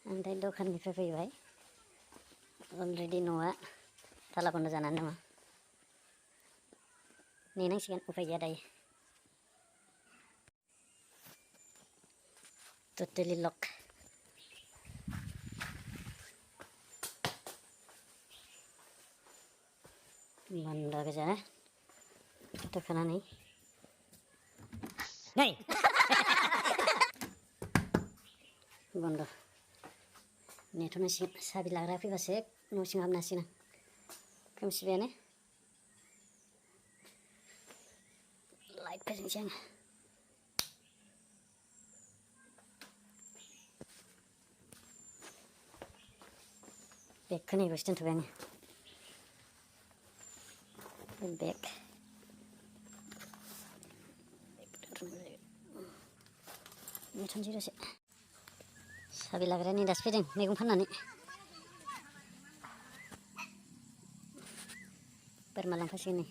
ओमफ्राय दखाननिफ्राय फैबाय अलरेडि न'आ ताला बन्द जानानै दङ नेनांसिगोन उफाय गैया दायो टटेलि लक बन्द गोजा दखाना नै नै बन्द नेथ'नांसिगोन साबि लाग्रा फैबासो न' सिङाव हाबनो हासिगोन आं खोमसिबायानो लाइट फोजोंसै आङो बेगखौ नैबासो दोनथ'बाय आङो बेग नेथ'नोसै दसे साबि लाग्राया नै दासो फैदों मैगं फाननानै बोरमा लांफासिगोन नै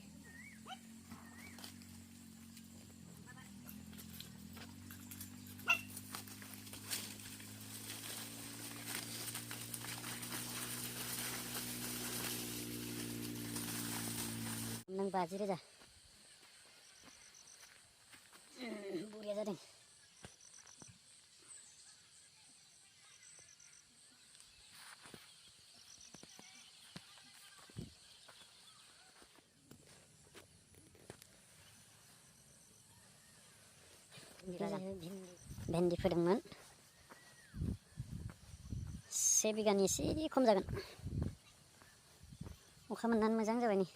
नों 50,000 बरिया जादों भेन्डि फोदोंमोन 1 बिगानि एसे खम जागोन अखा मोननानै मोजां जाबाय नै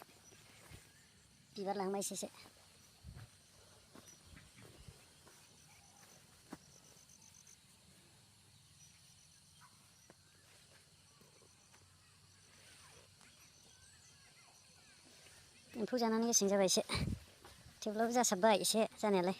बिबार लांबाय एसे एम्फौ जानानै गेसें जाबाय एसे थेवब्लाबो जासाबबाय एसे जानायालाय